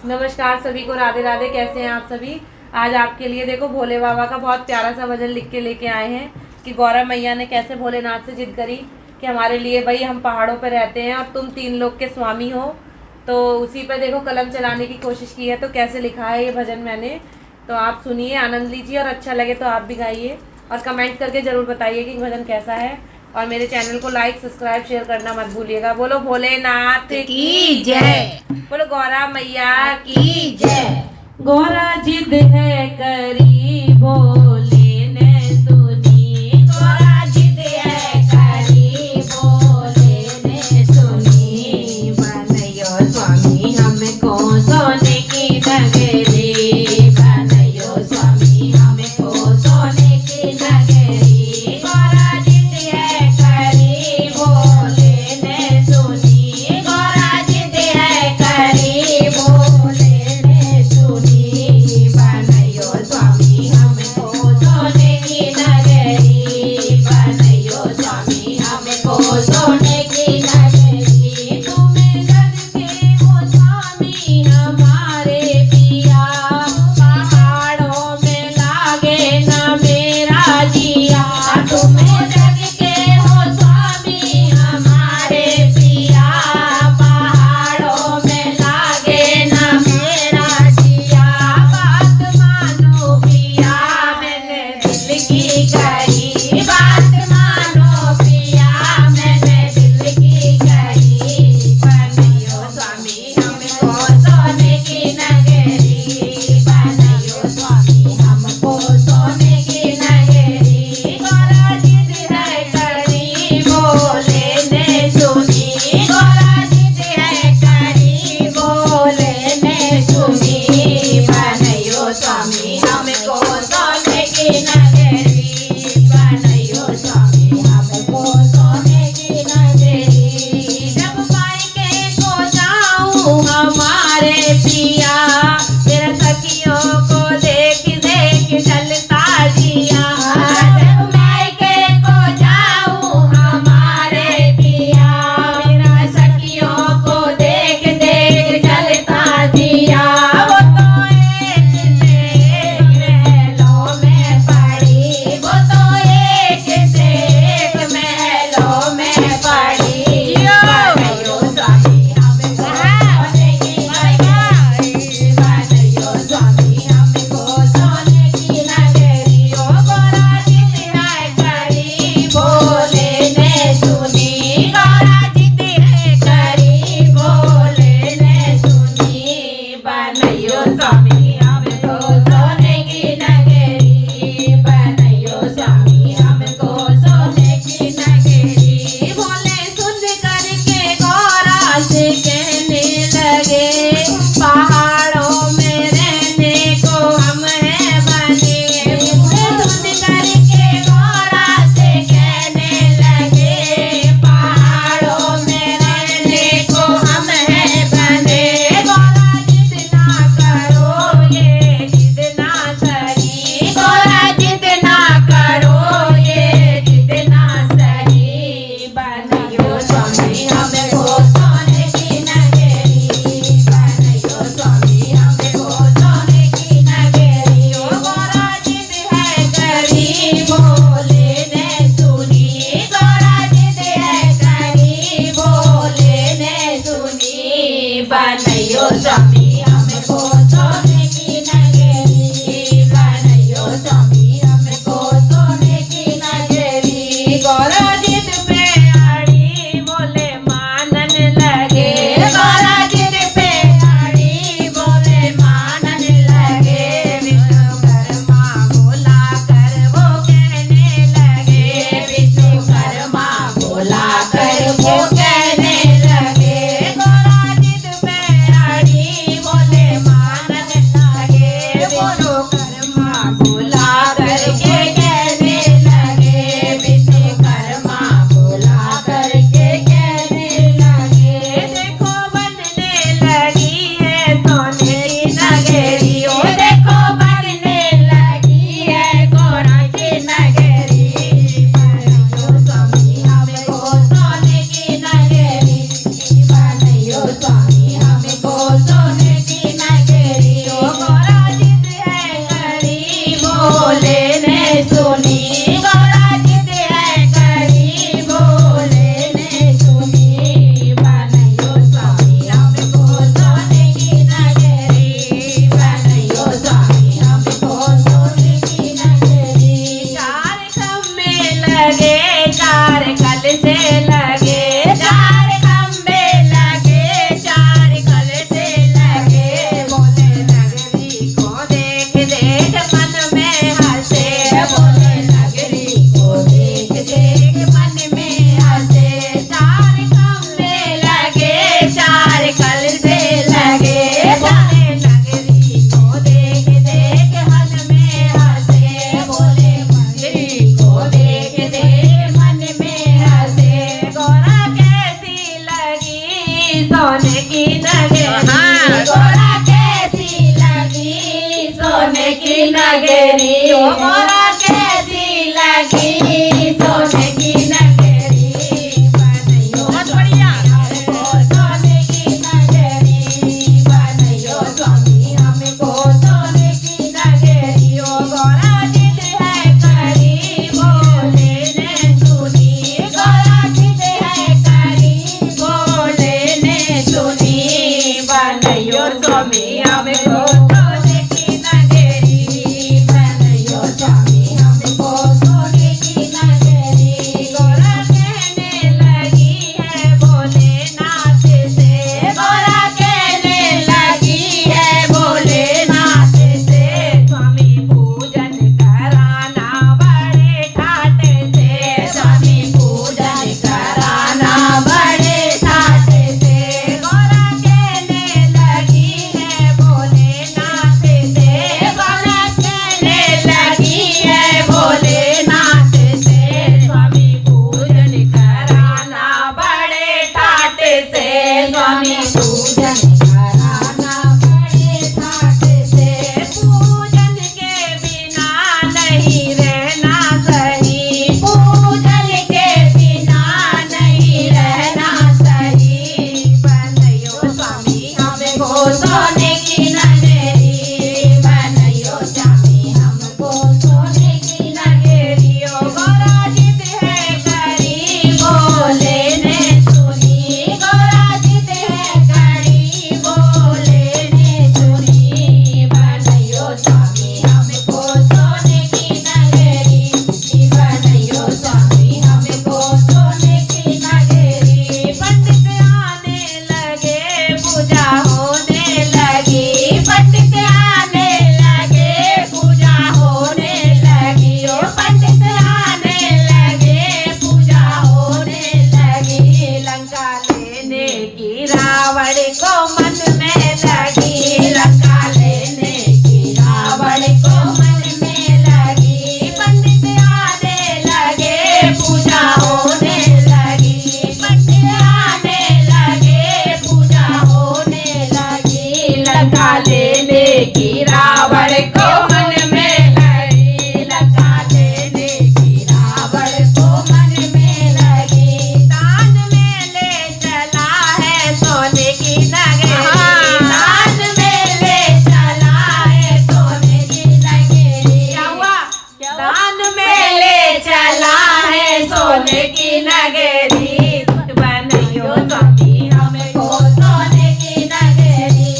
नमस्कार सभी को, राधे राधे। कैसे हैं आप सभी। आज आपके लिए देखो भोले बाबा का बहुत प्यारा सा भजन लिख के लेके आए हैं कि गौरा मैया ने कैसे भोलेनाथ से जिद करी कि हमारे लिए भाई हम पहाड़ों पर रहते हैं और तुम 3 लोग के स्वामी हो। तो उसी पे देखो कलम चलाने की कोशिश की है। तो कैसे लिखा है ये भजन मैंने, तो आप सुनिए, आनंद लीजिए और अच्छा लगे तो आप भी गाइए और कमेंट करके ज़रूर बताइए कि भजन कैसा है। और मेरे चैनल को लाइक, सब्सक्राइब, शेयर करना मत भूलिएगा। बोलो भोलेनाथ की जय। बोलो गौरा मैया की जय। गौरा जिद है करी भोले ने सुनी, गौरा जिद है करी भोले ने सुनी, बनयो स्वामी हमको सोने की नगरी, बनयो स्वामी हमको सोने की नगरी। गौरा जिद है करी भोले ने सुनी, गौरा जिद है करी भोले ने सुनी, बनयो स्वामी हमको सोने की नगरी, बनयो स्वामी हमको सोने की नगरी। तुम जग के हो स्वामी हमारे पिया, पहाड़ों में लागे न मेरा जिया। तुम जग के हो स्वामी हमारे पिया, पहाड़ों में लागे न मेरा जिया। बात मानो पिया मैंने दिल की कही, बात मानो पिया मैंने दिल की कही, बनयो स्वामी हमको सोने की नगरी, बनयो स्वामी हमको सोने की नगरी। गौरा जिद है करी भोले ने सुनी, गौरा जिद है करी भोले ने सुनी, बनयो स्वामी हमको सोने की नगरी, बनयो स्वामी हमको सोने की नगरी। जब मायके को जाऊं हमारे पिया, मेरा सखियों को देख देख चलता जिया। जब मायके को जाऊं हमारे पिया, मेरा सखियों को देख देख चलता जिया। वो तो एक से एक महलों में पड़ी, वो तो एक से एक महलों में पड़ी, बनयो स्वामी हमको सोने की नगरी, बनयो स्वामी हमको सोने की नगरी। ओ गौरा जिद है करी भोले ने सुनी, गौरा जिद है करी भोले ने सुनी, बनयो स्वामी हमको सोने की नगरी, बनयो स्वामी हमको सोने की नगरी। भोले सुन करके गौरा से कहने लगे, पहाड़ों में रहने को हम हैं बने। भोले सुन करके गौरा से कहने लगे, पहाड़ों में रहने को हम हैं बने। गौरा जिद ना करो ये जिद ना सही, गौरा जिद ना करो ये जिद ना सही, बनयो स्वामी हमको सोने की नगरी, बनयो स्वामी हमको सोने की नगरी। ओ गौरा जिद है करी भोले ने सुनी, गौरा जिद है करी भोले ने सुनी, बनयो स्वामी हमको सोने की नगरी, बनयो स्वामी हमको सोने की नगरी। गौरा जिद पे अड़ी बोले मानन लगे, गौरा जिद पे अड़ी बोले मानन लगे। विश्वकर्मा बोला कर वो कहने लगे, विश्वकर्मा बोला कर वो कहने लगे। गौरा जिद पे अड़ी नगरी ओ गोरा कैसी लगी सोने की नगरी बनैयो हमको सोने की नगरी बनैयो स्वामी हमको सोने की नगरी ओ गोरा जिद है करी बोले ने सुनी गोरा जिद है करी बोले ने सुनी बनैयो स्वामी हमको सोने की नगरी बनैयो स्वामी हमको सोने की नगरी गोरा कहने लगी है भोलेनाथ से गोरा कहने लगी है भोलेनाथ से स्वामी पूजन कराना बड़े ठाट से स्वामी पूजन कराना बड़े ठाट से गोरा कहने लगी है भोलेनाथ से गोरा कहने लगी है भोलेनाथ से स्वामी पूजन कराना बड़े ठाट से स्वामी पूजन कराना बड़े ठाट से पूजन के बिना नहीं रहना सही पूजन के बिना नहीं रहना सही बनैयो स्वामी हमको सोने की नगरी बनैयो स्वामी हमको सोने की नगरी ओ गोरा जिद है करी बोले ने सुनी गोरा जिद है करी बोले ने सुनी बनैयो स्वामी हमको सोने की नगरी बनैयो स्वामी हमको सोने की नगरी पंडित आने लगे पूजा होने लगी पंडित आने लगे पूजा होने लगी ओ पंडित आने लगे पूजा होने लगी लंका लेने की रावण को मन में लगी लंका लेने की रावण को मन में लगी पंडित आने लगे पूजा होने लगी पंडित आने लगे पूजा होने लगी लंका लेने की रावण को मन में लगी लंका लेने की रावण को मन में लगी दान में ले चला है सोने की नगरी दान में ले चला है सोने की नगरी क्या हुआ दान में ले चला है सोने की नगरी बनैयो स्वामी हमको सोने की नगरी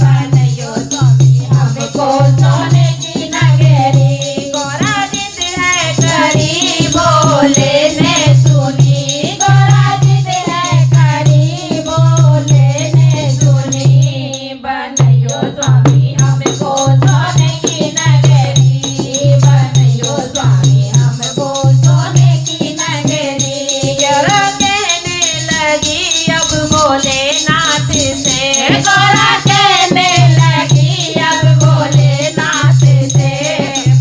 बनैयो स्वामी हमको सोने की नगरी गोरा जिद है करी बोले ने सुनी गोरा जिद है करी बोले ने सुनी बनैयो स्वामी हमको सोने की नगरी बनैयो स्वामी हमको सोने की नगरी गोरा कहने लगी अब भोलेनाथ से गोरा कहने लगी अब भोलेनाथ से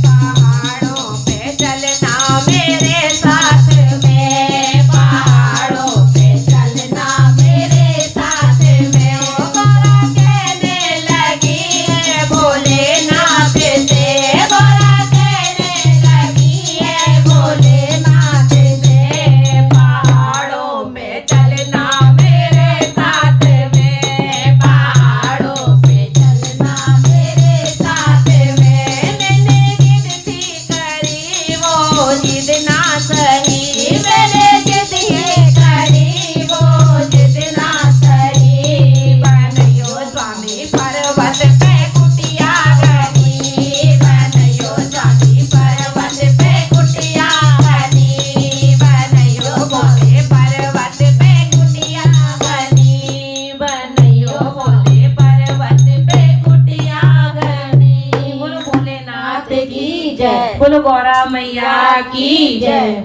पहाड़ों पे चलना मेरे साथ में पहाड़ों पे चलना मेरे साथ में ओ गोरा कहने लगी है भोलेनाथ से गोरा कहने लगी है भोलेनाथ से पहाड़ों में चलना मेरे साथ में पहाड़ों पे चलना मेरे साथ में मैंने जिद थी करी वो जिद ना सही मैंने जिद ही करी वो जिद ना सही बनैयो स्वामी पर्वत पे कुटिया गनी बनैयो स्वामी पर्वत पे कुटिया गनी बनैयो भोले पर्वत पे कुटिया गनी बनैयो भोले पर्वत पे कुटिया गनी बोलो भोलेनाथ की जय बोलो गौरा मैया की जय।